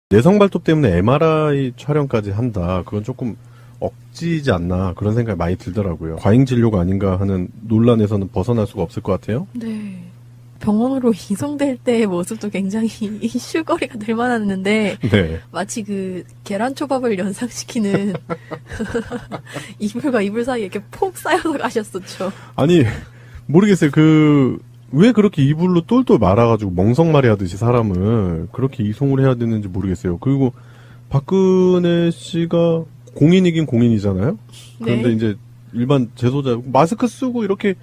내성 발톱 때문에 MRI 촬영까지 한다. 그건 조금 억지지 않나 그런 생각이 많이 들더라고요. 과잉 진료가 아닌가 하는 논란에서는 벗어날 수가 없을 것 같아요. 네. 병원으로 이송될 때의 모습도 굉장히 이슈거리가 될 만했는데 네. 마치 그 계란초밥을 연상시키는 이불과 이불 사이에 이렇게 폭 쌓여서 가셨었죠. 아니 모르겠어요. 왜 그렇게 이불로 똘똘 말아가지고 멍석말이 하듯이 사람을 그렇게 이송을 해야 되는지 모르겠어요. 그리고 박근혜 씨가 공인이긴 공인이잖아요. 그런데 네. 이제 일반 재소자 마스크 쓰고 이렇게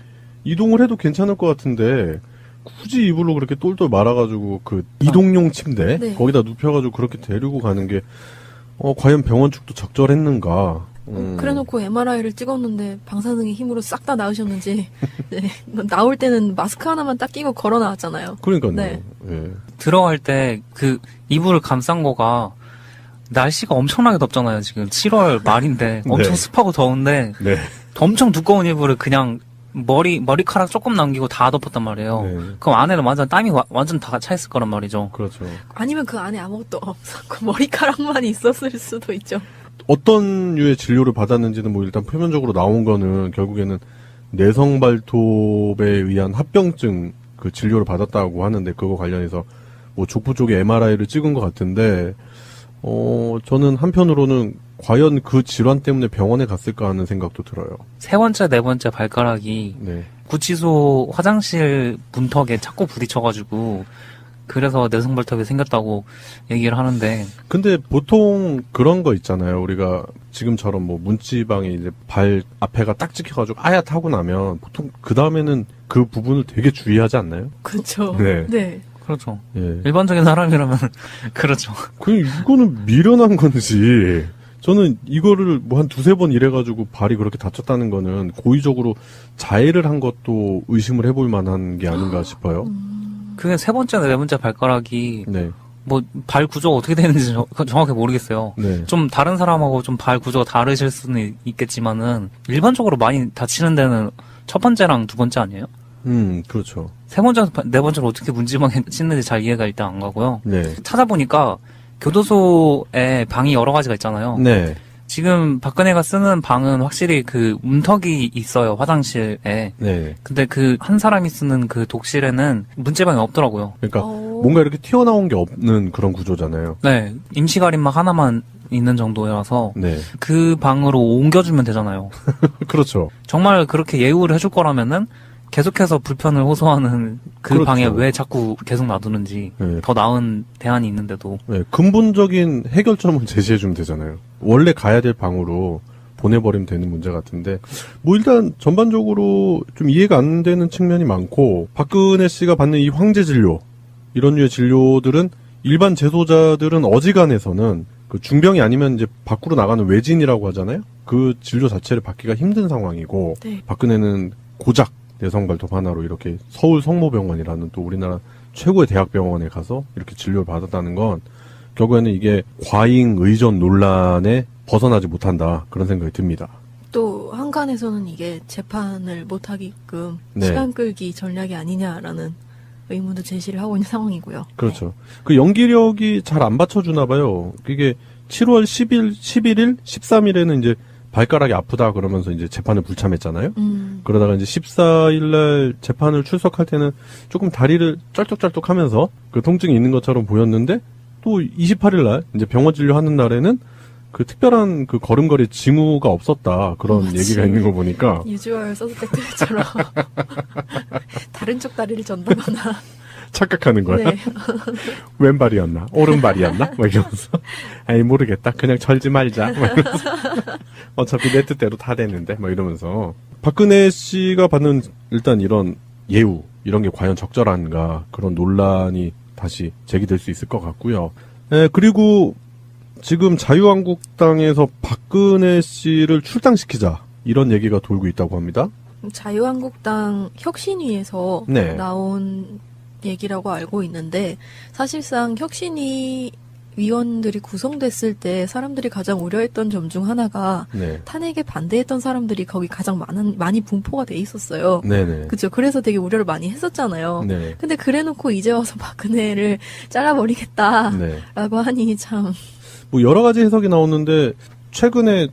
이동을 해도 괜찮을 것 같은데 굳이 이불로 그렇게 똘똘 말아가지고 그 이동용 침대 네. 거기다 눕혀가지고 그렇게 데리고 가는 게 과연 병원 측도 적절했는가? 그래놓고 MRI를 찍었는데 방사능의 힘으로 싹 다 나으셨는지 네. 나올 때는 마스크 하나만 딱 끼고 걸어 나왔잖아요. 그러니까요. 네. 예. 들어갈 때 그 이불을 감싼 거가 날씨가 엄청나게 덥잖아요. 지금 7월 말인데 엄청 네. 습하고 더운데 네. 엄청 두꺼운 이불을 그냥 머리카락 조금 남기고 다 덮었단 말이에요. 네. 그럼 안에는 완전 땀이 완전 다 차 있을 거란 말이죠. 그렇죠. 아니면 그 안에 아무것도 없었고 머리카락만 있었을 수도 있죠. 어떤 류의 진료를 받았는지는 뭐 일단 표면적으로 나온 거는 결국에는 내성 발톱에 의한 합병증 그 진료를 받았다고 하는데 그거 관련해서 뭐 족부 쪽에 MRI를 찍은 것 같은데 저는 한편으로는 과연 그 질환 때문에 병원에 갔을까 하는 생각도 들어요. 세 번째, 네 번째 발가락이 네. 구치소 화장실 문턱에 자꾸 부딪혀가지고 그래서 내성발톱이 생겼다고 얘기를 하는데 근데 보통 그런 거 있잖아요. 우리가 지금처럼 뭐 문지방에 이제 발 앞에가 딱 찍혀가지고 아야타고 나면 보통 그 다음에는 그 부분을 되게 주의하지 않나요? 그렇죠. 네. 네. 그렇죠. 예. 일반적인 사람이라면 그렇죠. 이거는 미련한 건지, 저는 이거를 뭐 한 두세 번 이래가지고 발이 그렇게 다쳤다는 거는 고의적으로 자해를 한 것도 의심을 해볼 만한 게 아닌가 싶어요. 그게 세 번째나 네 번째 발가락이 네. 뭐 발 구조가 어떻게 되는지 정확히 모르겠어요. 네. 좀 다른 사람하고 좀 발 구조가 다르실 수는 있겠지만은 일반적으로 많이 다치는 데는 첫 번째랑 두 번째 아니에요? 그렇죠. 세 번째, 네 번째로 어떻게 문지방에 씻는지 잘 이해가 일단 안 가고요. 네. 찾아보니까 교도소에 방이 여러 가지가 있잖아요. 네. 지금 박근혜가 쓰는 방은 확실히 그 문턱이 있어요, 화장실에. 네. 근데 그 한 사람이 쓰는 그 독실에는 문지방이 없더라고요. 그러니까 뭔가 이렇게 튀어나온 게 없는 그런 구조잖아요. 네, 임시 가림막 하나만 있는 정도라서 네. 그 방으로 옮겨주면 되잖아요. 그렇죠. 정말 그렇게 예우를 해줄 거라면은 계속해서 불편을 호소하는 그 그렇죠. 방에 왜 자꾸 계속 놔두는지 네. 더 나은 대안이 있는데도 네. 근본적인 해결점을 제시해주면 되잖아요. 원래 가야 될 방으로 보내버리면 되는 문제 같은데, 뭐 일단 전반적으로 좀 이해가 안 되는 측면이 많고, 박근혜 씨가 받는 이 황제 진료, 이런 류의 진료들은 일반 재소자들은 어지간해서는 그 중병이 아니면 이제 밖으로 나가는 외진이라고 하잖아요. 그 진료 자체를 받기가 힘든 상황이고, 네. 박근혜는 고작 내성발톱 하나로 이렇게 서울 성모병원이라는 또 우리나라 최고의 대학병원에 가서 이렇게 진료를 받았다는 건 결국에는 이게 과잉 의존 논란에 벗어나지 못한다, 그런 생각이 듭니다. 또 한간에서는 이게 재판을 못하게끔 네. 시간 끌기 전략이 아니냐라는 의문도 제시를 하고 있는 상황이고요. 그렇죠. 그 연기력이 잘 안 받쳐주나 봐요. 이게 7월 10일, 11일, 13일에는 이제 발가락이 아프다 그러면서 이제 재판을 불참했잖아요. 그러다가 이제 14일날 재판을 출석할 때는 조금 다리를 쩔뚝쩔뚝 하면서 그 통증이 있는 것처럼 보였는데, 또 28일날 이제 병원 진료하는 날에는 그 특별한 그 걸음걸이 징후가 없었다, 그런 마치 얘기가 있는 거 보니까. 유주얼 서스펙트처럼 다른 쪽 다리를 전담하나. 착각하는 거야. 네. 왼발이었나? 오른발이었나? 막 이러면서. 아이, 모르겠다. 그냥 절지 말자. 막 이러면서. 어차피 내 뜻대로 다 되는데. 막 이러면서. 박근혜 씨가 받는 일단 이런 예우, 이런 게 과연 적절한가, 그런 논란이 다시 제기될 수 있을 것 같고요. 그리고 지금 자유한국당에서 박근혜 씨를 출당시키자, 이런 얘기가 돌고 있다고 합니다. 자유한국당 혁신위에서 네. 나온 얘기라고 알고 있는데, 사실상 혁신위 위원들이 구성됐을 때 사람들이 가장 우려했던 점 중 하나가 네. 탄핵에 반대했던 사람들이 거기 가장 많이 분포가 돼 있었어요. 네네. 그죠. 그래서 되게 우려를 많이 했었잖아요. 네. 근데 그래놓고 이제 와서 박근혜를 잘라버리겠다라고 네. 하니 참. 뭐 여러 가지 해석이 나오는데 최근에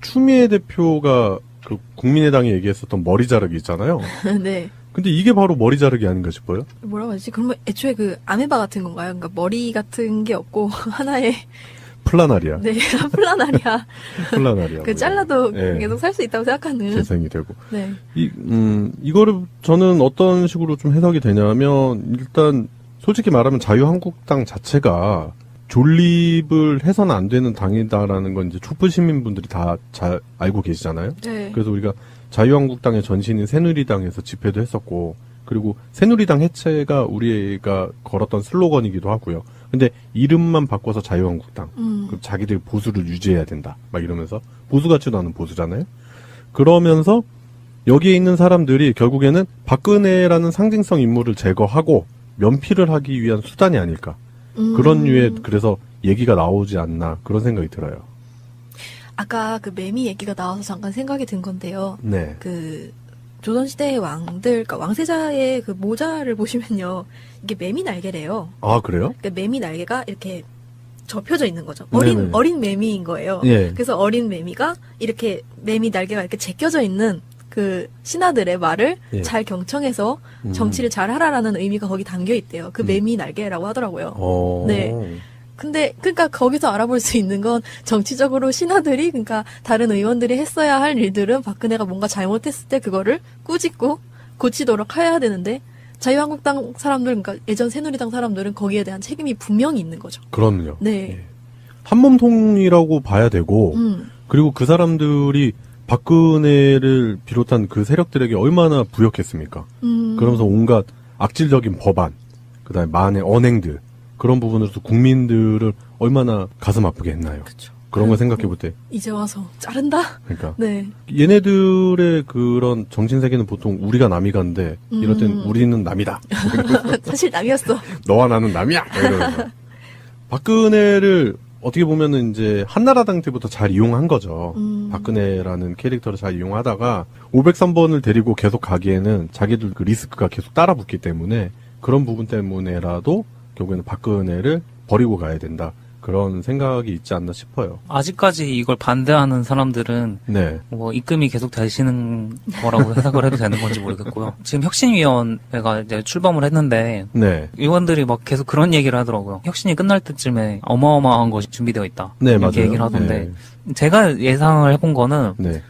추미애 대표가 그 국민의당이 얘기했었던 머리 자르기 있잖아요. 네. 근데 이게 바로 머리 자르기 아닌가 싶어요. 뭐라고 하지? 그러면 애초에 그 아메바 같은 건가요? 그러니까 머리 같은 게 없고 하나의 플라나리아. 네 플라나리아. 플라나리아. 그 잘라도 네. 계속 살 수 있다고 생각하는. 재생이 되고. 네. 이거를 저는 어떤 식으로 좀 해석이 되냐면 일단 솔직히 말하면 자유한국당 자체가 존립을 해서는 안 되는 당이다라는 건 이제 촛불 시민분들이 다 잘 알고 계시잖아요. 네. 그래서 우리가 자유한국당의 전신인 새누리당에서 집회도 했었고, 그리고 새누리당 해체가 우리가 걸었던 슬로건이기도 하고요. 근데 이름만 바꿔서 자유한국당. 그럼 자기들 보수를 유지해야 된다. 막 이러면서 보수 같지도 않은 보수잖아요. 그러면서 여기에 있는 사람들이 결국에는 박근혜라는 상징성 인물을 제거하고 면피를 하기 위한 수단이 아닐까. 그런 류의 그래서 얘기가 나오지 않나 그런 생각이 들어요. 아까 그 매미 얘기가 나와서 잠깐 생각이 든 건데요. 네. 그 조선시대의 왕들, 그러니까 왕세자의 그 모자를 보시면요, 이게 매미 날개래요. 아 그래요? 그러니까 매미 날개가 이렇게 접혀져 있는 거죠. 네네. 어린 매미인 거예요. 예. 그래서 어린 매미가 이렇게 매미 날개가 이렇게 제껴져 있는 그 신하들의 말을 예. 잘 경청해서 정치를 잘 하라라는 의미가 거기 담겨 있대요. 그 매미 날개라고 하더라고요. 네. 근데 그러니까 거기서 알아볼 수 있는 건 정치적으로 신하들이 그러니까 다른 의원들이 했어야 할 일들은 박근혜가 뭔가 잘못했을 때 그거를 꾸짖고 고치도록 해야 되는데 자유한국당 사람들 그러니까 예전 새누리당 사람들은 거기에 대한 책임이 분명히 있는 거죠. 그럼요. 네. 예. 한몸통이라고 봐야 되고 그리고 그 사람들이 박근혜를 비롯한 그 세력들에게 얼마나 부역했습니까? 그러면서 온갖 악질적인 법안, 그다음에 만의 언행들 그런 부분으로서 국민들을 얼마나 가슴 아프게 했나요? 그렇죠. 그런 걸 생각해 볼 때, 이제 와서 자른다? 그러니까 네. 얘네들의 그런 정신 세계는 보통 우리가 남이 간데 이럴 땐 우리는 남이다. 사실 남이었어. 너와 나는 남이야. 이러면서 박근혜를 어떻게 보면은 이제 한나라당 때부터 잘 이용한 거죠. 박근혜라는 캐릭터를 잘 이용하다가 503번을 데리고 계속 가기에는 자기들 그 리스크가 계속 따라붙기 때문에 그런 부분 때문에라도 결국에는 박근혜를 버리고 가야 된다. 그런 생각이 있지 않나 싶어요. 아직까지 이걸 반대하는 사람들은 네. 뭐 입금이 계속 되시는 거라고 해석을 해도 되는 건지 모르겠고요. 지금 혁신위원회가 이제 출범을 했는데 네. 의원들이 막 계속 그런 얘기를 하더라고요. 혁신이 끝날 때쯤에 어마어마한 것이 준비되어 있다. 네, 이렇게 맞아요. 얘기를 하던데 제가 예상을 해본 거는 네.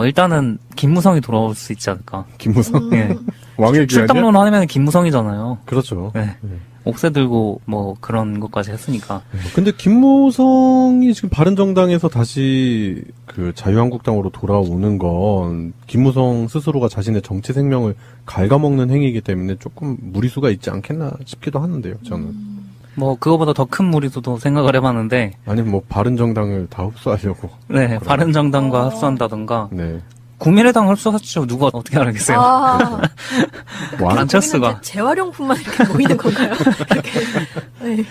일단은 김무성이 돌아올 수 있지 않을까. 김무성? 예. 왕의 귀환이야? 출당론 하면 김무성이잖아요. 그렇죠. 네. 옥새 들고 뭐 그런 것까지 했으니까. 근데 김무성이 지금 바른정당에서 다시 그 자유한국당으로 돌아오는 건 김무성 스스로가 자신의 정치 생명을 갉아먹는 행위이기 때문에 조금 무리수가 있지 않겠나 싶기도 하는데요, 저는. 뭐 그거보다 더 큰 무리수도 생각을 해봤는데. 아니면 뭐 바른정당을 다 흡수하려고. 네, 바른정당과 합수한다던가. 네. 국민의당 흡수하시죠. 누가 어떻게 알겠어요? 아, 뭐 안철수가. 거기는 재활용품만 이렇게 모이는 건가요? 이렇게. 네.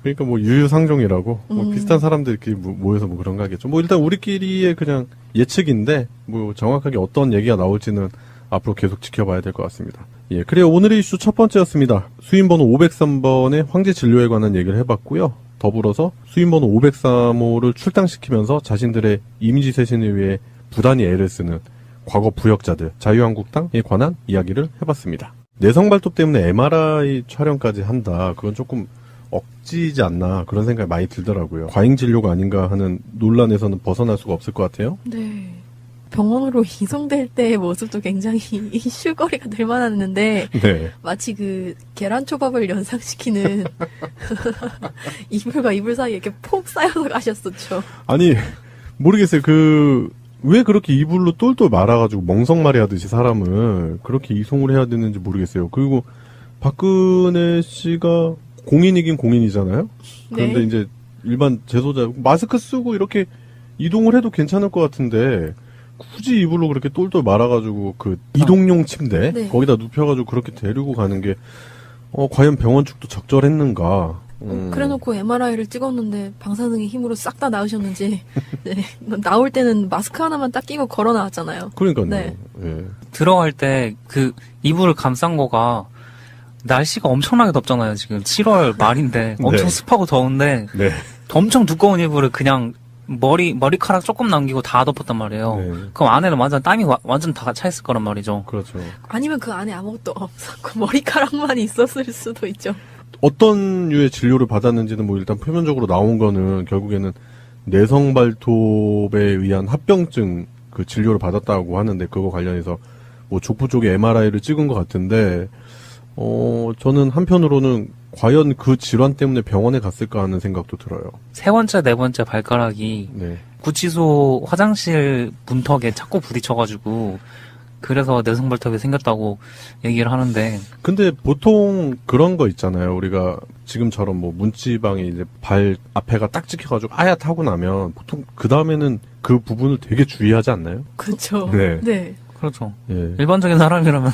그러니까 뭐 유유상종이라고 뭐 비슷한 사람들끼리 모여서 뭐 그런 거 하겠죠. 뭐 일단 우리끼리의 그냥 예측인데 뭐 정확하게 어떤 얘기가 나올지는 앞으로 계속 지켜봐야 될 것 같습니다. 예, 그래요. 오늘의 이슈 첫 번째였습니다. 수임번호 503번의 황제 진료에 관한 얘기를 해봤고요. 더불어서 수임번호 503호를 출당시키면서 자신들의 이미지 쇄신을 위해 부단히 애를 쓰는 과거 부역자들, 자유한국당에 관한 이야기를 해봤습니다. 내성 발톱 때문에 MRI 촬영까지 한다. 그건 조금 억지지 않나 그런 생각이 많이 들더라고요. 과잉 진료가 아닌가 하는 논란에서는 벗어날 수가 없을 것 같아요. 네. 병원으로 이송될 때의 모습도 굉장히 이슈거리가 될 만했는데 네. 마치 그 계란초밥을 연상시키는 이불과 이불 사이에 이렇게 폭 쌓여서 가셨었죠. 아니 모르겠어요. 왜 그렇게 이불로 똘똘 말아가지고 멍석말이 하듯이 사람을 그렇게 이송을 해야 되는지 모르겠어요. 그리고 박근혜 씨가 공인이긴 공인이잖아요. 그런데 네. 이제 일반 재소자 마스크 쓰고 이렇게 이동을 해도 괜찮을 것 같은데 굳이 이불로 그렇게 똘똘 말아가지고 그 이동용 침대 네. 거기다 눕혀가지고 그렇게 데리고 가는 게 과연 병원 측도 적절했는가 그래놓고 MRI를 찍었는데 방사능의 힘으로 싹 다 나으셨는지 네, 나올 때는 마스크 하나만 딱 끼고 걸어 나왔잖아요. 그러니까요. 네. 예. 들어갈 때 그 이불을 감싼 거가 날씨가 엄청나게 덥잖아요. 지금 7월 말인데 엄청 네. 습하고 더운데 네. 엄청 두꺼운 이불을 그냥 머리카락 조금 남기고 다 덮었단 말이에요. 네. 그럼 안에는 완전 땀이 완전 다 차 있을 거란 말이죠. 그렇죠. 아니면 그 안에 아무것도 없었고 머리카락만 있었을 수도 있죠. 어떤 류의 진료를 받았는지는 뭐 일단 표면적으로 나온 거는 결국에는 내성 발톱에 의한 합병증 그 진료를 받았다고 하는데 그거 관련해서 뭐 족부 쪽에 MRI를 찍은 것 같은데 저는 한편으로는 과연 그 질환 때문에 병원에 갔을까 하는 생각도 들어요. 세 번째, 네 번째 발가락이 네. 구치소 화장실 문턱에 자꾸 부딪혀가지고 그래서 내성발톱이 생겼다고 얘기를 하는데 근데 보통 그런 거 있잖아요. 우리가 지금처럼 뭐 문지방에 이제 발 앞에가 딱 찍혀가지고 아얏하고 나면 보통 그 다음에는 그 부분을 되게 주의하지 않나요? 그렇죠. 네. 네. 그렇죠. 예. 일반적인 사람이라면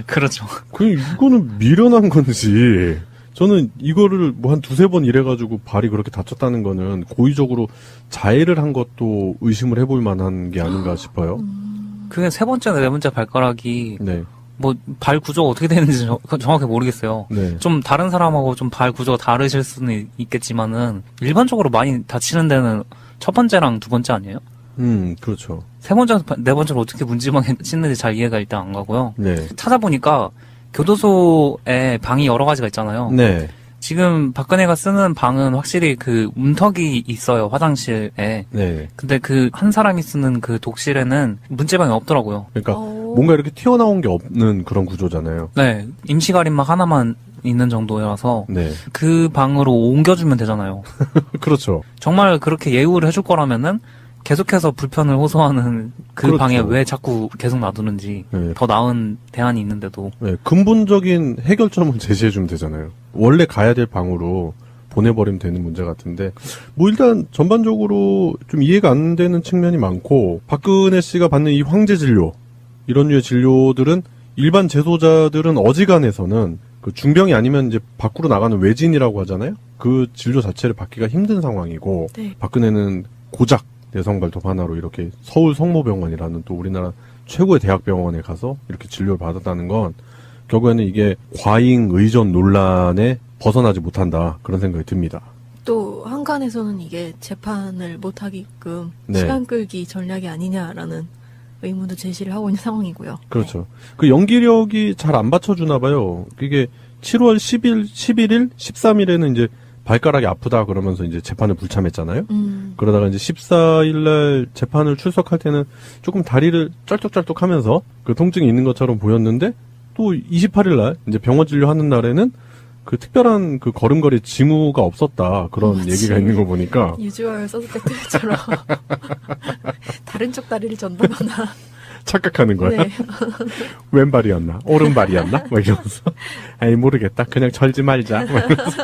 그렇죠. 그냥 이거는 미련한 건지 저는 이거를 뭐 한 두세 번 이래가지고 발이 그렇게 다쳤다는 거는 고의적으로 자해를 한 것도 의심을 해볼 만한 게 아닌가 싶어요. 그게 세 번째나 네 번째 발가락이 네. 뭐 발 구조가 어떻게 되는지 정확히 모르겠어요. 네. 좀 다른 사람하고 좀 발 구조가 다르실 수는 있겠지만은 일반적으로 많이 다치는 데는 첫 번째랑 두 번째 아니에요? 그렇죠. 세 번째, 네 번째로 어떻게 문지방에 씻는지 잘 이해가 일단 안 가고요. 네. 찾아보니까 교도소에 방이 여러 가지가 있잖아요. 네. 지금 박근혜가 쓰는 방은 확실히 그 문턱이 있어요, 화장실에. 네. 근데 그 한 사람이 쓰는 그 독실에는 문지방이 없더라고요. 그러니까 뭔가 이렇게 튀어나온 게 없는 그런 구조잖아요. 네, 임시 가림막 하나만 있는 정도라서 네. 그 방으로 옮겨주면 되잖아요. 그렇죠. 정말 그렇게 예우를 해줄 거라면은 계속해서 불편을 호소하는 그 그렇죠. 방에 왜 자꾸 계속 놔두는지 네. 더 나은 대안이 있는데도 네. 근본적인 해결점을 제시해주면 되잖아요. 원래 가야 될 방으로 보내버리면 되는 문제 같은데 뭐 일단 전반적으로 좀 이해가 안 되는 측면이 많고 박근혜 씨가 받는 이 황제 진료 이런 류의 진료들은 일반 재소자들은 어지간해서는 그 중병이 아니면 이제 밖으로 나가는 외진이라고 하잖아요. 그 진료 자체를 받기가 힘든 상황이고 네. 박근혜는 고작 내성발톱 하나로 이렇게 서울 성모병원이라는 또 우리나라 최고의 대학병원에 가서 이렇게 진료를 받았다는 건 결국에는 이게 과잉 의존 논란에 벗어나지 못한다 그런 생각이 듭니다. 또 한간에서는 이게 재판을 못하게끔 네. 시간 끌기 전략이 아니냐라는 의문도 제시를 하고 있는 상황이고요. 그렇죠. 그 연기력이 잘 안 받쳐주나 봐요. 이게 7월 10일, 11일, 13일에는 이제 발가락이 아프다 그러면서 이제 재판을 불참했잖아요. 그러다가 이제 14일날 재판을 출석할 때는 조금 다리를 쩔뚝쩔뚝 하면서 그 통증이 있는 것처럼 보였는데 또 28일날 이제 병원 진료하는 날에는 그 특별한 그 걸음걸이 징후가 없었다 그런 마치 얘기가 있는 거 보니까 유주얼 서스펙트처럼 다른 쪽 다리를 전다거나 착각하는 거야. 네. 왼발이었나? 오른발이었나? 막 이러면서. 아니, 모르겠다. 그냥 절지 말자. 막 이러면서.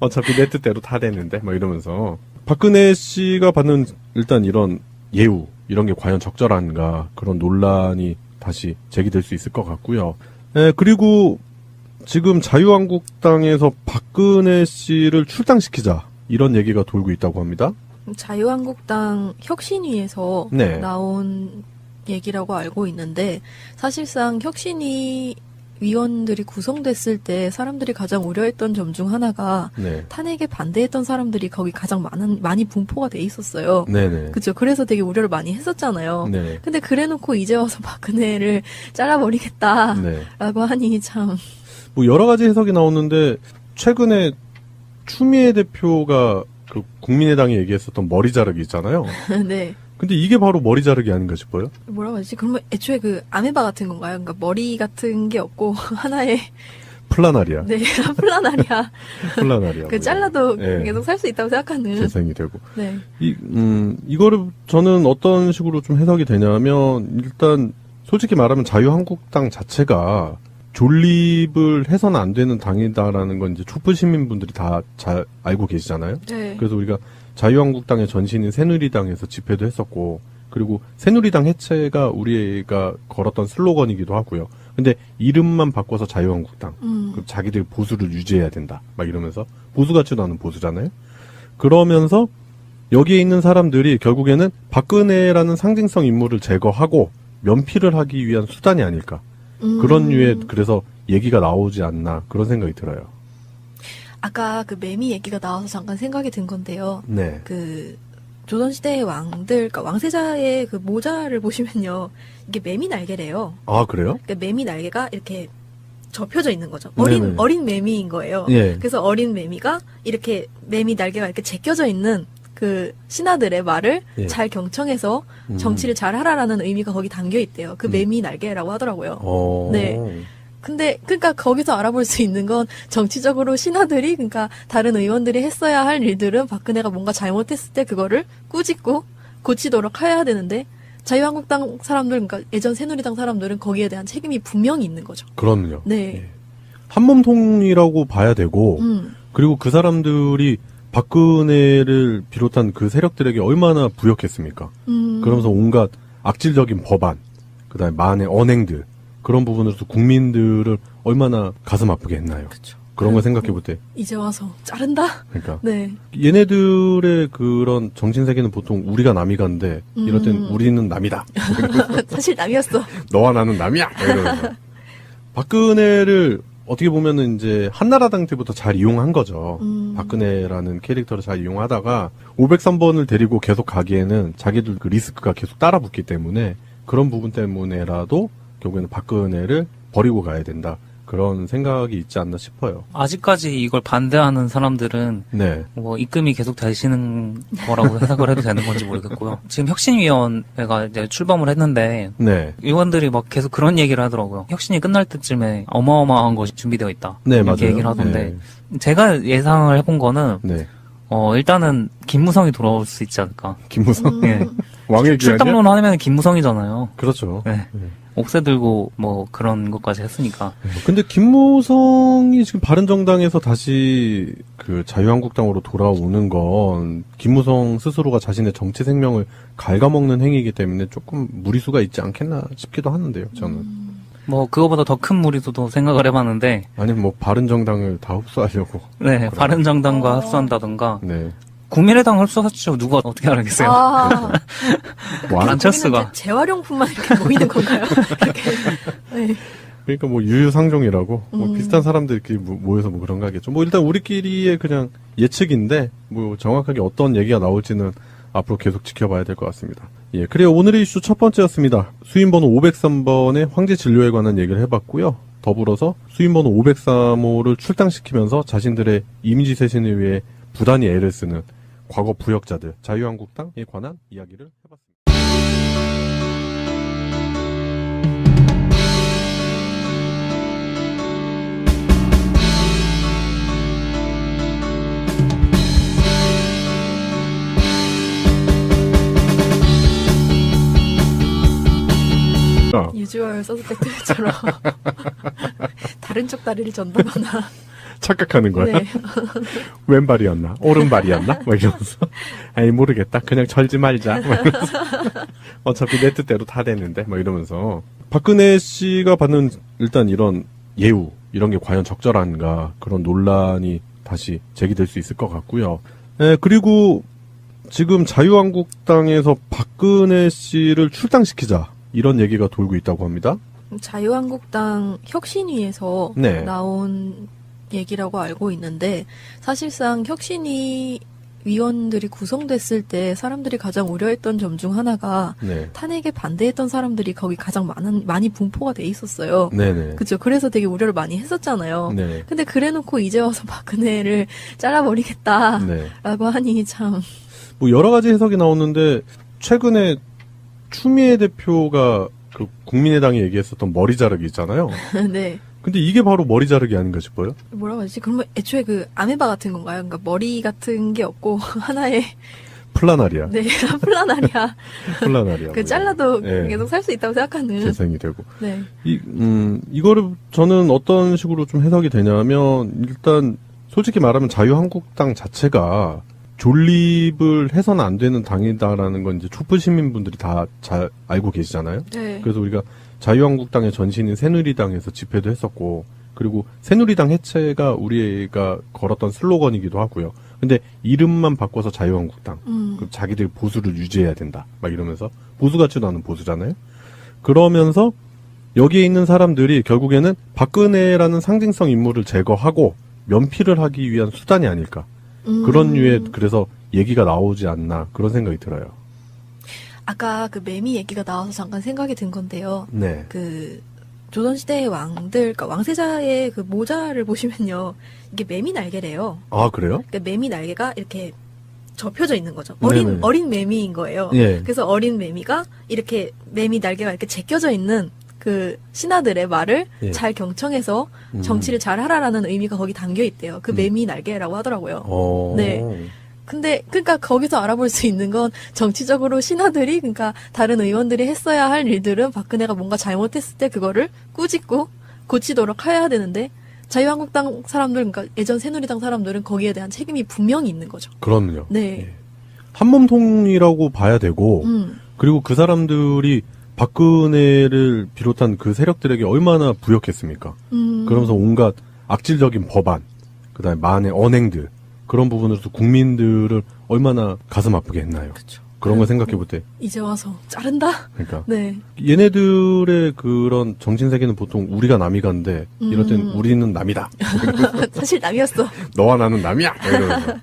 어차피 내 뜻대로 다 되는데. 막 이러면서. 박근혜 씨가 받는 일단 이런 예우, 이런 게 과연 적절한가. 그런 논란이 다시 제기될 수 있을 것 같고요. 그리고 지금 자유한국당에서 박근혜 씨를 출당시키자. 이런 얘기가 돌고 있다고 합니다. 자유한국당 혁신위에서 네. 나온 얘기라고 알고 있는데 사실상 혁신위 위원들이 구성됐을 때 사람들이 가장 우려했던 점 중 하나가 네. 탄핵에 반대했던 사람들이 거기 가장 많이 분포가 돼 있었어요. 네네. 그죠? 그래서 되게 우려를 많이 했었잖아요. 네. 근데 그래놓고 이제 와서 박근혜를 잘라버리겠다라고 네. 하니 참 뭐 여러 가지 해석이 나오는데 최근에 추미애 대표가 그 국민의당이 얘기했었던 머리 자르기 있잖아요. 네. 근데 이게 바로 머리 자르기 아닌가 싶어요. 뭐라고 하지? 그러면 애초에 그 아메바 같은 건가요? 그러니까 머리 같은 게 없고 하나의 플라나리아. 네 플라나리아. 플라나리아. 그 잘라도 네. 계속 살 수 있다고 생각하는. 재생이 되고. 네. 이거를 저는 어떤 식으로 좀 해석이 되냐면 일단 솔직히 말하면 자유한국당 자체가 존립을 해서는 안 되는 당이다라는 건 이제 촛불 시민분들이 다 잘 알고 계시잖아요. 네. 그래서 우리가 자유한국당의 전신인 새누리당에서 집회도 했었고, 그리고 새누리당 해체가 우리가 걸었던 슬로건이기도 하고요. 근데 이름만 바꿔서 자유한국당. 그럼 자기들 보수를 유지해야 된다. 막 이러면서 보수 같지도 않은 보수잖아요. 그러면서 여기에 있는 사람들이 결국에는 박근혜라는 상징성 인물을 제거하고 면피를 하기 위한 수단이 아닐까. 그런 류의 그래서 얘기가 나오지 않나 그런 생각이 들어요. 아까 그 매미 얘기가 나와서 잠깐 생각이 든 건데요. 네. 그 조선시대의 왕들, 그러니까 왕세자의 그 모자를 보시면요, 이게 매미 날개래요. 아 그래요? 그러니까 매미 날개가 이렇게 접혀져 있는 거죠. 네네. 어린 매미인 거예요. 예. 그래서 어린 매미가 이렇게 매미 날개가 이렇게 제껴져 있는 그 신하들의 말을 예. 잘 경청해서 정치를 잘 하라라는 의미가 거기 담겨 있대요. 그 매미 날개라고 하더라고요. 네. 근데 그러니까 거기서 알아볼 수 있는 건 정치적으로 신하들이 그러니까 다른 의원들이 했어야 할 일들은 박근혜가 뭔가 잘못했을 때 그거를 꾸짖고 고치도록 해야 되는데 자유한국당 사람들 그러니까 예전 새누리당 사람들은 거기에 대한 책임이 분명히 있는 거죠. 그럼요. 네. 예. 한몸통이라고 봐야 되고 그리고 그 사람들이 박근혜를 비롯한 그 세력들에게 얼마나 부역했습니까? 그러면서 온갖 악질적인 법안, 그다음에 만의 언행들 그런 부분으로서 국민들을 얼마나 가슴 아프게 했나요? 그쵸. 그런 걸 생각해 볼 때. 이제 와서 자른다? 그러니까. 네. 얘네들의 그런 정신세계는 보통 우리가 남이간데 이럴 땐 우리는 남이다. 사실 남이었어. 너와 나는 남이야. 이러면서. 박근혜를 어떻게 보면은 이제 한나라당 때부터 잘 이용한 거죠. 박근혜라는 캐릭터를 잘 이용하다가 503번을 데리고 계속 가기에는 자기들 그 리스크가 계속 따라붙기 때문에 그런 부분 때문에라도 결국에는 박근혜를 버리고 가야 된다. 그런 생각이 있지 않나 싶어요. 아직까지 이걸 반대하는 사람들은 네. 뭐 입금이 계속 되시는 거라고 해석을 해도 되는 건지 모르겠고요. 지금 혁신위원회가 이제 출범을 했는데 네. 의원들이 막 계속 그런 얘기를 하더라고요. 혁신이 끝날 때쯤에 어마어마한 것이 준비되어 있다. 네, 이렇게 맞아요. 얘기를 하던데 네. 제가 예상을 해본 거는 네. 일단은 김무성이 돌아올 수 있지 않을까. 김무성? 예. 왕의 귀환이요? 출당론 하면 김무성이잖아요. 그렇죠. 네. 네. 옥새 들고 뭐 그런 것까지 했으니까. 근데 김무성이 지금 바른정당에서 다시 그 자유한국당으로 돌아오는 건 김무성 스스로가 자신의 정치 생명을 갉아먹는 행위이기 때문에 조금 무리수가 있지 않겠나 싶기도 하는데요, 저는. 뭐 그거보다 더 큰 무리수도 생각을 해봤는데. 아니면 뭐 바른정당을 다 흡수하려고. 네, 바른정당과 흡수한다던가. 네. 국민의당 흡수하죠. 누가 어떻게 알겠어요? 아, 뭐 안철수가. 재활용품만 이렇게 모이는 건가요? 이렇게. 네. 그러니까 뭐 유유상종이라고 뭐 비슷한 사람들끼리 모여서 뭐 그런 거 하겠죠. 뭐 일단 우리끼리의 그냥 예측인데 뭐 정확하게 어떤 얘기가 나올지는 앞으로 계속 지켜봐야 될 것 같습니다. 예, 그래요. 오늘의 이슈 첫 번째였습니다. 수임번호 503번의 황제 진료에 관한 얘기를 해봤고요. 더불어서 수임번호 503호를 출당시키면서 자신들의 이미지 쇄신을 위해 부단히 애를 쓰는 과거 부역자들 자유한국당에 관한 이야기를 해봤습니다. 유주얼 서스펙트처럼 다른 쪽 다리를 전다거나 착각하는 거야? 네. 왼발이었나? 오른발이었나? 막 이러면서. 아니, 모르겠다. 그냥 절지 말자. 막 이러면서. 어차피 내 뜻대로 다 되는데. 막 이러면서. 박근혜 씨가 받는 일단 이런 예우, 이런 게 과연 적절한가. 그런 논란이 다시 제기될 수 있을 것 같고요. 네, 그리고 지금 자유한국당에서 박근혜 씨를 출당시키자. 이런 얘기가 돌고 있다고 합니다. 자유한국당 혁신위에서 네. 나온 얘기라고 알고 있는데 사실상 혁신위 위원들이 구성됐을 때 사람들이 가장 우려했던 점 중 하나가 네. 탄핵에 반대했던 사람들이 거기 가장 많이 분포가 돼 있었어요. 네네. 그죠? 그래서 되게 우려를 많이 했었잖아요. 네. 근데 그래놓고 이제 와서 박근혜를 잘라버리겠다라고 네. 하니 참. 뭐 여러 가지 해석이 나오는데 최근에 추미애 대표가 그 국민의당이 얘기했었던 머리 자르기 있잖아요. 네. 근데 이게 바로 머리 자르기 아닌가 싶어요? 뭐라고 하지? 그러면 애초에 그 아메바 같은 건가요? 그러니까 머리 같은 게 없고 하나의 플라나리아. 네 플라나리아. 플라나리아. 그 잘라도 네. 계속 살 수 있다고 생각하는. 재생이 되고. 네. 이거를 저는 어떤 식으로 좀 해석이 되냐면 일단 솔직히 말하면 자유한국당 자체가 존립을 해서는 안 되는 당이다라는 건 이제 촛불 시민분들이 다 잘 알고 계시잖아요. 네. 그래서 우리가 자유한국당의 전신인 새누리당에서 집회도 했었고, 그리고 새누리당 해체가 우리가 걸었던 슬로건이기도 하고요. 근데 이름만 바꿔서 자유한국당. 그럼 자기들 보수를 유지해야 된다. 막 이러면서 보수 같지도 않은 보수잖아요. 그러면서 여기에 있는 사람들이 결국에는 박근혜라는 상징성 인물을 제거하고 면피를 하기 위한 수단이 아닐까. 그런 류의 그래서 얘기가 나오지 않나 그런 생각이 들어요. 아까 그 매미 얘기가 나와서 잠깐 생각이 든 건데요. 네. 그 조선시대의 왕들, 그러니까 왕세자의 그 모자를 보시면요, 이게 매미 날개래요. 아, 그래요? 그러니까 매미 날개가 이렇게 접혀져 있는 거죠. 네네. 어린 매미인 거예요. 예. 그래서 어린 매미가 이렇게 매미 날개가 이렇게 제껴져 있는 그 신하들의 말을 예. 잘 경청해서 정치를 잘 하라라는 의미가 거기 담겨 있대요. 그 매미 날개라고 하더라고요. 네. 근데 그러니까 거기서 알아볼 수 있는 건 정치적으로 신하들이, 그러니까 다른 의원들이 했어야 할 일들은 박근혜가 뭔가 잘못했을 때 그거를 꾸짖고 고치도록 해야 되는데, 자유한국당 사람들, 그러니까 예전 새누리당 사람들은 거기에 대한 책임이 분명히 있는 거죠. 그럼요. 네. 예. 한몸통이라고 봐야 되고, 그리고 그 사람들이 박근혜를 비롯한 그 세력들에게 얼마나 부역했습니까? 그러면서 온갖 악질적인 법안, 그다음에 만의 언행들, 그런 부분으로서 국민들을 얼마나 가슴 아프게 했나요? 그렇죠. 그런 걸 생각해 볼 때. 이제 와서 자른다? 그러니까. 네. 얘네들의 그런 정신 세계는 보통 우리가 남이 간데, 이럴 땐 우리는 남이다. 사실 남이었어. 너와 나는 남이야! 이러면서.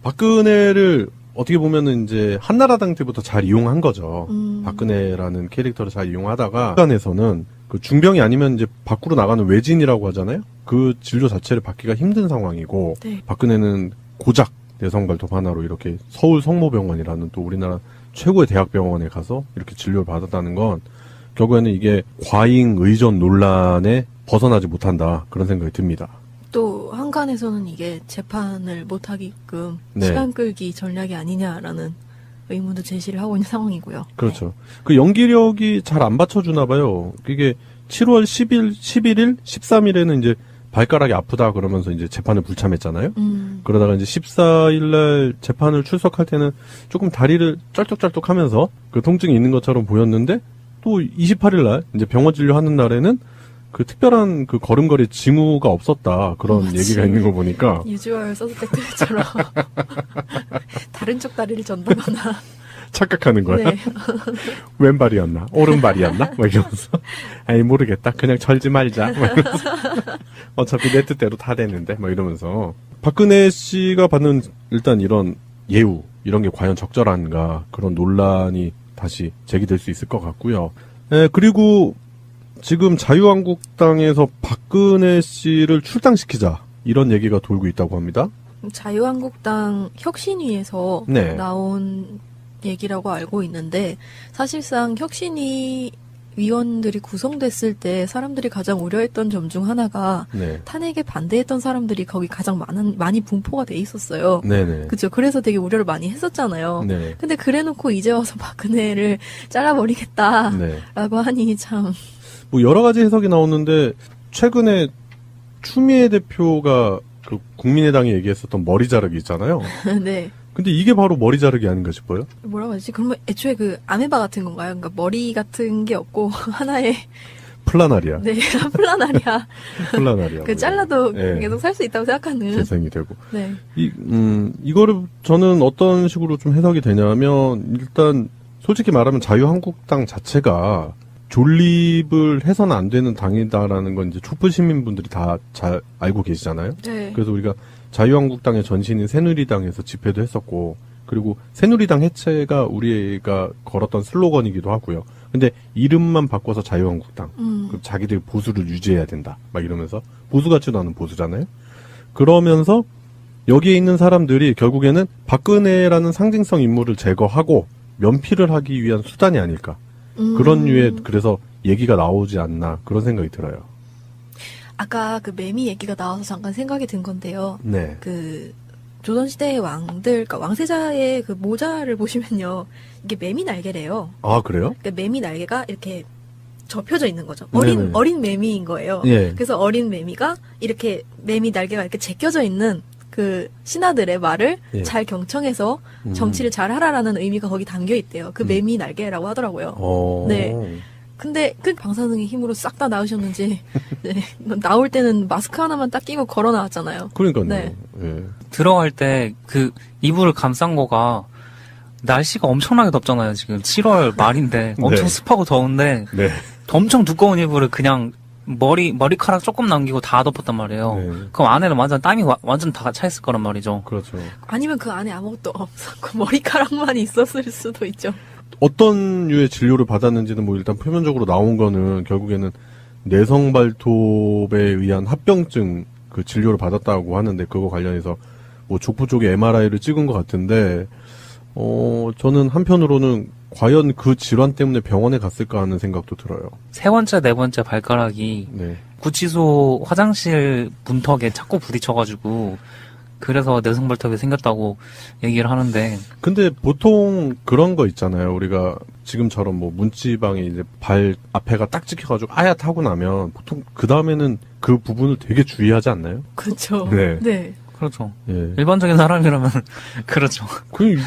박근혜를 어떻게 보면은 이제 한나라당 때부터 잘 이용한 거죠. 박근혜라는 캐릭터를 잘 이용하다가, 북한에서는 그 중병이 아니면 이제 밖으로 나가는 외진이라고 하잖아요? 그 진료 자체를 받기가 힘든 상황이고, 네. 박근혜는 고작 내성 발톱 하나로 이렇게 서울 성모병원이라는 또 우리나라 최고의 대학병원에 가서 이렇게 진료를 받았다는 건 결국에는 이게 과잉 의존 논란에 벗어나지 못한다. 그런 생각이 듭니다. 또 한간에서는 이게 재판을 못하게끔 네. 시간 끌기 전략이 아니냐라는 의문도 제시를 하고 있는 상황이고요. 그렇죠. 그 연기력이 잘 안 받쳐주나 봐요. 그게 7월 10일, 11일, 13일에는 이제 발가락이 아프다 그러면서 이제 재판을 불참했잖아요. 그러다가 이제 14일날 재판을 출석할 때는 조금 다리를 쩔뚝쩔뚝 하면서 그 통증이 있는 것처럼 보였는데, 또 28일날 이제 병원 진료하는 날에는 그 특별한 그 걸음걸이 징후가 없었다. 그런 마치 얘기가 있는 거 보니까. 유주얼 서스펙트처럼 다른 쪽 다리를 전다거나. 착각하는 거야. 네. 왼발이었나? 오른발이었나? 뭐 이러면서. 아니, 모르겠다. 그냥 절지 말자. 뭐 이러면서. 어차피 내 뜻대로 다 되는데. 뭐 이러면서. 박근혜 씨가 받는 일단 이런 예우, 이런 게 과연 적절한가. 그런 논란이 다시 제기될 수 있을 것 같고요. 그리고 지금 자유한국당에서 박근혜 씨를 출당시키자. 이런 얘기가 돌고 있다고 합니다. 자유한국당 혁신위에서 네. 나온 얘기라고 알고 있는데, 사실상 혁신위 위원들이 구성됐을 때 사람들이 가장 우려했던 점 중 하나가 네. 탄핵에 반대했던 사람들이 거기 가장 많이 분포가 돼 있었어요. 네네. 그죠? 그래서 되게 우려를 많이 했었잖아요. 네. 근데 그래놓고 이제 와서 박근혜를 잘라버리겠다라고 네. 하니 참. 뭐 여러 가지 해석이 나오는데, 최근에 추미애 대표가 그 국민의당이 얘기했었던 머리 자르기 있잖아요. 네. 근데 이게 바로 머리 자르기 아닌가 싶어요? 뭐라고 하지? 그러면 애초에 그 아메바 같은 건가요? 그러니까 머리 같은 게 없고 하나의 플라나리아. 네 플라나리아. 플라나리아. 그 잘라도 네. 계속 살 수 있다고 생각하는. 재생이 되고. 네. 이거를 저는 어떤 식으로 좀 해석이 되냐면, 일단 솔직히 말하면 자유한국당 자체가 존립을 해서는 안 되는 당이다라는 건 이제 촛불 시민분들이 다 잘 알고 계시잖아요. 네. 그래서 우리가 자유한국당의 전신인 새누리당에서 집회도 했었고, 그리고 새누리당 해체가 우리가 걸었던 슬로건이기도 하고요. 근데 이름만 바꿔서 자유한국당. 그럼 자기들 보수를 유지해야 된다. 막 이러면서 보수 같지도 않은 보수잖아요. 그러면서 여기에 있는 사람들이 결국에는 박근혜라는 상징성 인물을 제거하고 면피를 하기 위한 수단이 아닐까. 그런 류의 그래서 얘기가 나오지 않나 그런 생각이 들어요. 아까 그 매미 얘기가 나와서 잠깐 생각이 든 건데요. 네. 그 조선시대의 왕들, 그러니까 왕세자의 그 모자를 보시면요, 이게 매미 날개래요. 아, 그래요? 그러니까 매미 날개가 이렇게 접혀져 있는 거죠. 네네. 어린 매미인 거예요. 예. 그래서 어린 매미가 이렇게 매미 날개가 이렇게 제껴져 있는 그 신하들의 말을 예. 잘 경청해서 정치를 잘 하라라는 의미가 거기 담겨 있대요. 그 매미 날개라고 하더라고요. 네. 근데 그 방사능의 힘으로 싹 다 나으셨는지 네. 나올 때는 마스크 하나만 딱 끼고 걸어 나왔잖아요. 그러니까요. 네. 예. 들어갈 때 그 이불을 감싼 거가 날씨가 엄청나게 덥잖아요. 지금 7월 말인데 엄청 네. 습하고 더운데 네. 엄청 두꺼운 이불을 그냥 머리카락 조금 남기고 다 덮었단 말이에요. 네. 그럼 안에는 완전 땀이 완전 다 차 있을 거란 말이죠. 그렇죠. 아니면 그 안에 아무것도 없었고 머리카락만 있었을 수도 있죠. 어떤 류의 진료를 받았는지는 뭐 일단 표면적으로 나온 거는 결국에는 내성 발톱에 의한 합병증 그 진료를 받았다고 하는데 그거 관련해서 뭐 족부 쪽에 MRI를 찍은 것 같은데 저는 한편으로는 과연 그 질환 때문에 병원에 갔을까 하는 생각도 들어요. 세 번째, 네 번째 발가락이 네. 구치소 화장실 문턱에 자꾸 부딪혀가지고 그래서 내성발톱이 생겼다고 얘기를 하는데 근데 보통 그런 거 있잖아요. 우리가 지금처럼 뭐 문지방에 이제 발 앞에가 딱 찍혀가지고 하얗다고 나면 보통 그 다음에는 그 부분을 되게 주의하지 않나요? 그렇죠. 네. 네. 그렇죠. 예. 일반적인 사람이라면 그렇죠.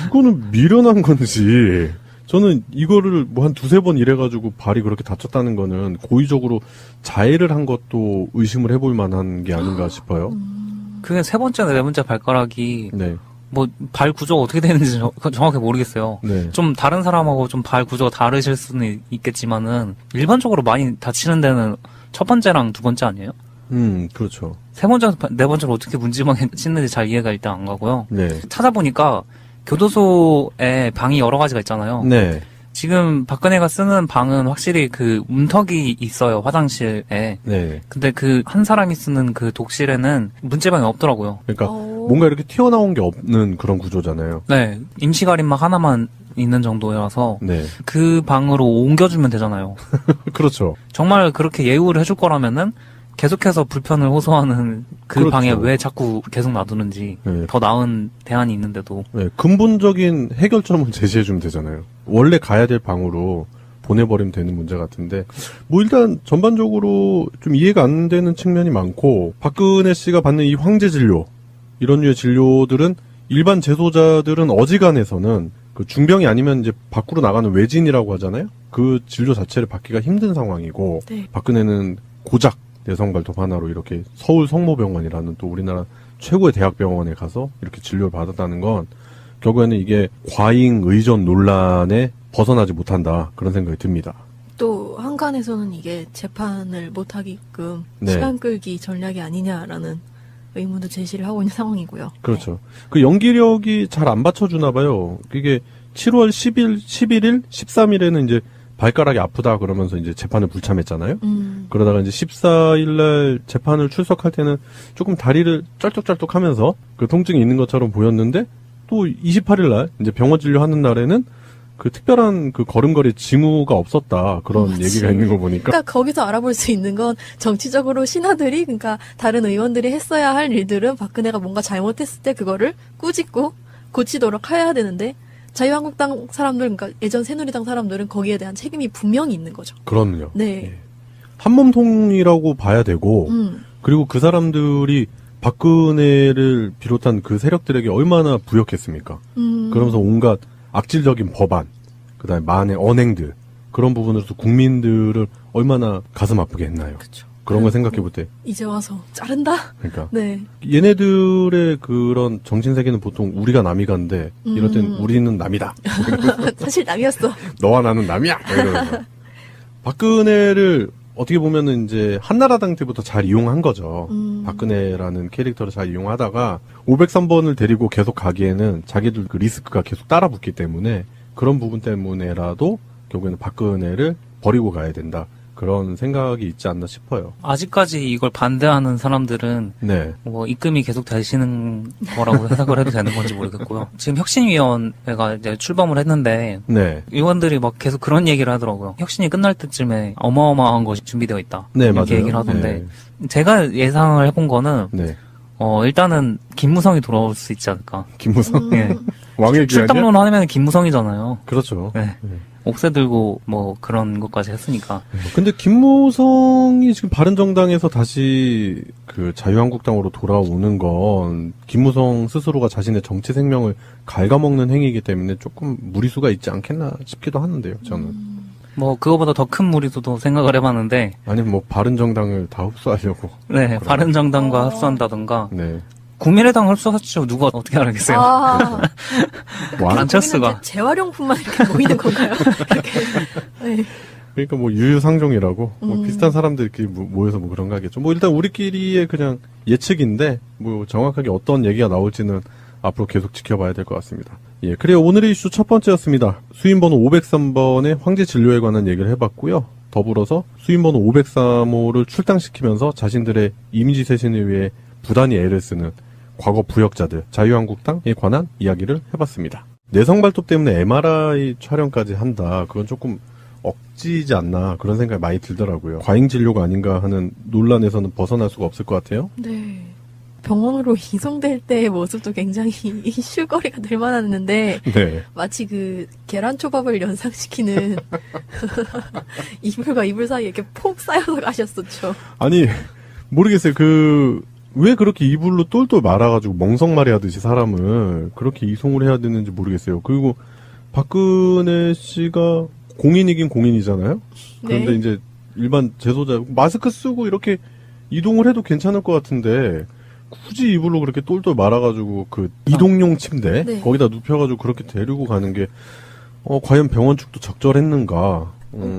이거는 미련한 건지 저는 이거를 뭐 한 두세 번 이래가지고 발이 그렇게 다쳤다는 거는 고의적으로 자해를 한 것도 의심을 해볼 만한 게 아닌가 싶어요. 그게 세 번째나 네 번째 발가락이 네. 뭐 발 구조가 어떻게 되는지 정확히 모르겠어요. 네. 좀 다른 사람하고 좀 발 구조가 다르실 수는 있겠지만은 일반적으로 많이 다치는 데는 첫 번째랑 두 번째 아니에요? 그렇죠. 세 번째, 네 번째로 어떻게 문지방에 씻는지 잘 이해가 일단 안 가고요. 네. 찾아보니까 교도소에 방이 여러 가지가 있잖아요. 네. 지금 박근혜가 쓰는 방은 확실히 그 문턱이 있어요, 화장실에. 네. 근데 그 한 사람이 쓰는 그 독실에는 문지방이 없더라고요. 그러니까 뭔가 이렇게 튀어나온 게 없는 그런 구조잖아요. 네, 임시 가림막 하나만 있는 정도여서 네. 그 방으로 옮겨주면 되잖아요. 그렇죠. 정말 그렇게 예우를 해줄 거라면은 계속해서 불편을 호소하는 그 그렇죠. 방에 왜 자꾸 계속 놔두는지 네. 더 나은 대안이 있는데도 네, 근본적인 해결점을 제시해주면 되잖아요. 원래 가야 될 방으로 보내버리면 되는 문제 같은데, 뭐 일단 전반적으로 좀 이해가 안 되는 측면이 많고, 박근혜 씨가 받는 이 황제 진료, 이런 류의 진료들은 일반 재소자들은 어지간해서는 그 중병이 아니면 이제 밖으로 나가는 외진이라고 하잖아요. 그 진료 자체를 받기가 힘든 상황이고, 네. 박근혜는 고작 내성발톱 하나로 이렇게 서울 성모병원이라는 또 우리나라 최고의 대학병원에 가서 이렇게 진료를 받았다는 건 결국에는 이게 과잉 의존 논란에 벗어나지 못한다 그런 생각이 듭니다. 또 한간에서는 이게 재판을 못하게끔 네. 시간 끌기 전략이 아니냐라는 의문도 제시를 하고 있는 상황이고요. 그렇죠. 그 연기력이 잘 안 받쳐주나 봐요. 그게 7월 10일, 11일, 13일에는 이제 발가락이 아프다 그러면서 이제 재판을 불참했잖아요. 그러다가 이제 14일날 재판을 출석할 때는 조금 다리를 쩔뚝쩔뚝 하면서 그 통증이 있는 것처럼 보였는데 또 28일날 이제 병원 진료하는 날에는 그 특별한 그 걸음걸이 징후가 없었다 그런 맞지. 얘기가 있는 거 보니까 그러니까 거기서 알아볼 수 있는 건 정치적으로 신하들이 그러니까 다른 의원들이 했어야 할 일들은 박근혜가 뭔가 잘못했을 때 그거를 꾸짖고 고치도록 해야 되는데 자유한국당 사람들, 그러니까 예전 새누리당 사람들은 거기에 대한 책임이 분명히 있는 거죠. 그럼요. 네. 예. 한몸통이라고 봐야 되고 그리고 그 사람들이 박근혜를 비롯한 그 세력들에게 얼마나 부역했습니까? 그러면서 온갖 악질적인 법안, 그다음에 만의 언행들 그런 부분으로서 국민들을 얼마나 가슴 아프게 했나요? 그렇죠. 그런 걸 생각해 볼 때, 이제 와서 자른다? 그러니까 네. 얘네들의 그런 정신 세계는 보통 우리가 남이 간데 이럴 땐 우리는 남이다. 사실 남이었어. 너와 나는 남이야. 이러면서 박근혜를 어떻게 보면은 이제 한나라당 때부터 잘 이용한 거죠. 박근혜라는 캐릭터를 잘 이용하다가 503번을 데리고 계속 가기에는 자기들 그 리스크가 계속 따라붙기 때문에 그런 부분 때문에라도 결국에는 박근혜를 버리고 가야 된다. 그런 생각이 있지 않나 싶어요. 아직까지 이걸 반대하는 사람들은 네. 뭐 입금이 계속 되시는 거라고 해석을 해도 되는 건지 모르겠고요. 지금 혁신위원회가 이제 출범을 했는데 네. 의원들이 막 계속 그런 얘기를 하더라고요. 혁신이 끝날 때쯤에 어마어마한 것이 준비되어 있다. 네, 이렇게 맞아요. 얘기를 하던데 제가 예상을 해본 거는 네. 일단은 김무성이 돌아올 수 있지 않을까. 김무성? 예. 왕의 귀환이야? 출당론 하면 김무성이잖아요. 그렇죠. 네. 옥새 들고 뭐 그런 것까지 했으니까. 근데 김무성이 지금 바른정당에서 다시 그 자유한국당으로 돌아오는 건 김무성 스스로가 자신의 정치 생명을 갉아먹는 행위이기 때문에 조금 무리수가 있지 않겠나 싶기도 하는데요, 저는. 뭐 그거보다 더 큰 무리수도 생각을 해봤는데. 아니면 뭐 바른정당을 다 흡수하려고. 네, 바른정당과 흡수한다던가. 네. 국민의당 흡수하시죠. 누가 어떻게 알겠어요? 뭐 안철수가. 재활용품만 이렇게 모이는 건가요? 이렇게. 네. 그러니까 뭐 유유상종이라고 뭐 비슷한 사람들끼리 모여서 뭐 그런 거 하겠죠. 뭐 일단 우리끼리의 그냥 예측인데 뭐 정확하게 어떤 얘기가 나올지는 앞으로 계속 지켜봐야 될 것 같습니다. 예, 그래요. 오늘의 이슈 첫 번째였습니다. 수임번호 503번의 황제 진료에 관한 얘기를 해봤고요. 더불어서 수임번호 503호를 출당시키면서 자신들의 이미지 쇄신을 위해 부단히 애를 쓰는 과거 부역자들, 자유한국당에 관한 이야기를 해봤습니다. 내성발톱 때문에 MRI 촬영까지 한다. 그건 조금 억지지 않나 그런 생각이 많이 들더라고요. 과잉 진료가 아닌가 하는 논란에서는 벗어날 수가 없을 것 같아요. 네. 병원으로 이송될 때의 모습도 굉장히 이슈거리가 될 만했는데 네. 마치 그 계란초밥을 연상시키는 이불과 이불 사이에 이렇게 폭 쌓여서 가셨었죠. 아니 모르겠어요. 왜 그렇게 이불로 똘똘 말아가지고 멍석말이 하듯이 사람을 그렇게 이송을 해야 되는지 모르겠어요. 그리고 박근혜 씨가 공인이긴 공인이잖아요. 그런데 네. 이제 일반 재소자 마스크 쓰고 이렇게 이동을 해도 괜찮을 것 같은데 굳이 이불로 그렇게 똘똘 말아가지고 그 이동용 침대 네. 거기다 눕혀가지고 그렇게 데리고 가는 게 과연 병원 측도 적절했는가?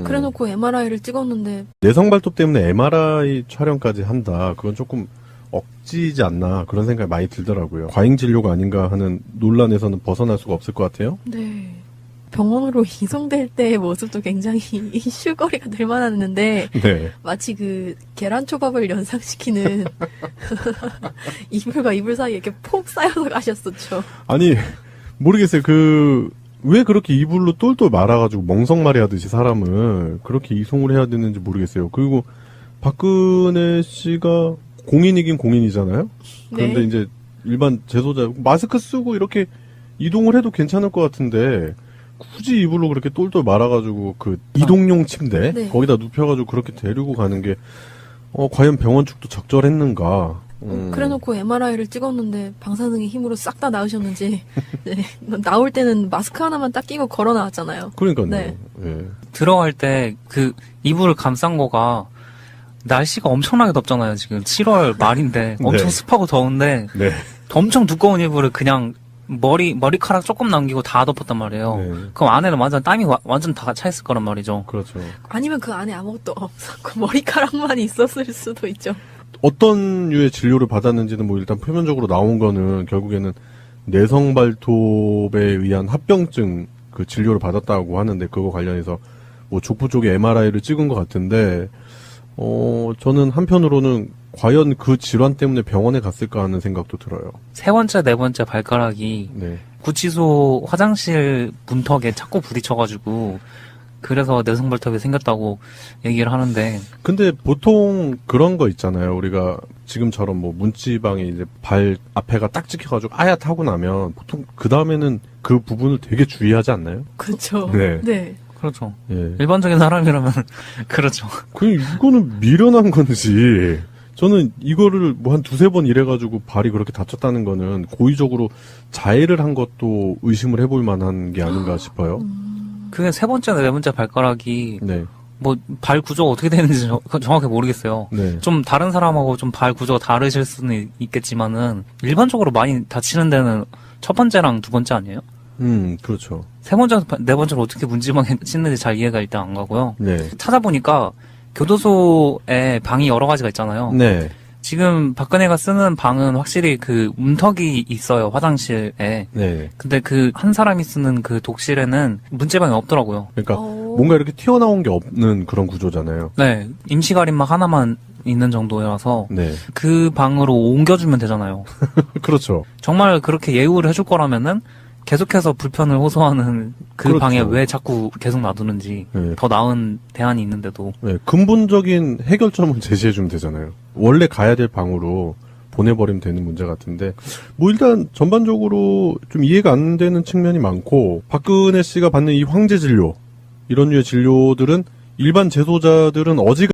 그래놓고 MRI를 찍었는데 내성발톱 때문에 MRI 촬영까지 한다. 그건 조금 억지지 않나 그런 생각이 많이 들더라고요. 과잉 진료가 아닌가 하는 논란에서는 벗어날 수가 없을 것 같아요. 네. 병원으로 이송될 때의 모습도 굉장히 이슈거리가 될 만했는데 네. 마치 그 계란초밥을 연상시키는 이불과 이불 사이에 이렇게 폭 쌓여서 가셨었죠. 아니 모르겠어요. 왜 그렇게 이불로 똘똘 말아가지고 멍석말이 하듯이 사람을 그렇게 이송을 해야 되는지 모르겠어요. 그리고 박근혜 씨가 공인이긴 공인이잖아요. 그런데 네. 이제 일반 재소자 마스크 쓰고 이렇게 이동을 해도 괜찮을 것 같은데 굳이 이불로 그렇게 똘똘 말아가지고 그 이동용 침대 네. 거기다 눕혀가지고 그렇게 데리고 가는 게 과연 병원 측도 적절했는가? 그래놓고 MRI를 찍었는데 방사능의 힘으로 싹 다 나으셨는지 네. 나올 때는 마스크 하나만 딱 끼고 걸어 나왔잖아요. 그러니까요. 네. 예. 들어갈 때 그 이불을 감싼 거가 날씨가 엄청나게 덥잖아요. 지금 7월 말인데 엄청 네. 습하고 더운데 네. 엄청 두꺼운 이불을 그냥 머리카락 조금 남기고 다 덮었단 말이에요. 네. 그럼 안에는 완전 땀이 완전 다 차 있을 거란 말이죠. 그렇죠. 아니면 그 안에 아무것도 없었고 머리카락만 있었을 수도 있죠. 어떤 류의 진료를 받았는지는 뭐 일단 표면적으로 나온 거는 결국에는 내성발톱에 의한 합병증 그 진료를 받았다고 하는데 그거 관련해서 뭐 족부 쪽에 MRI를 찍은 것 같은데 저는 한편으로는 과연 그 질환 때문에 병원에 갔을까 하는 생각도 들어요. 세 번째, 네 번째 발가락이 네. 구치소 화장실 문턱에 자꾸 부딪혀가지고 그래서 내성발톱이 생겼다고 얘기를 하는데 근데 보통 그런 거 있잖아요. 우리가 지금처럼 뭐 문지방에 이제 발 앞에가 딱 찍혀가지고 아야타고 나면 보통 그 다음에는 그 부분을 되게 주의하지 않나요? 그렇죠. 네. 네. 그렇죠. 예. 일반적인 사람이라면 그렇죠. 이거는 미련한 건지, 저는 이거를 뭐 한 두세 번 이래가지고 발이 그렇게 다쳤다는 거는 고의적으로 자해를 한 것도 의심을 해볼 만한 게 아닌가 싶어요. 그게 세 번째나 네 번째 발가락이 네. 뭐 발 구조가 어떻게 되는지 정확히 모르겠어요. 네. 좀 다른 사람하고 좀 발 구조가 다르실 수는 있겠지만은 일반적으로 많이 다치는 데는 첫 번째랑 두 번째 아니에요? 그렇죠. 세 번째, 네 번째로 어떻게 문지방에 씻는지 잘 이해가 일단 안 가고요. 네. 찾아보니까 교도소에 방이 여러 가지가 있잖아요. 네. 지금 박근혜가 쓰는 방은 확실히 그 문턱이 있어요, 화장실에. 네. 근데 그 한 사람이 쓰는 그 독실에는 문지방이 없더라고요. 그러니까 뭔가 이렇게 튀어나온 게 없는 그런 구조잖아요. 네, 임시 가림막 하나만 있는 정도라서 네. 그 방으로 옮겨주면 되잖아요. 그렇죠. 정말 그렇게 예우를 해줄 거라면은 계속해서 불편을 호소하는 그 그렇죠. 방에 왜 자꾸 계속 놔두는지 네. 더 나은 대안이 있는데도 네. 근본적인 해결점을 제시해주면 되잖아요. 원래 가야 될 방으로 보내버리면 되는 문제 같은데, 뭐 일단 전반적으로 좀 이해가 안 되는 측면이 많고, 박근혜 씨가 받는 이 황제 진료, 이런 류의 진료들은 일반 재소자들은 어지간하면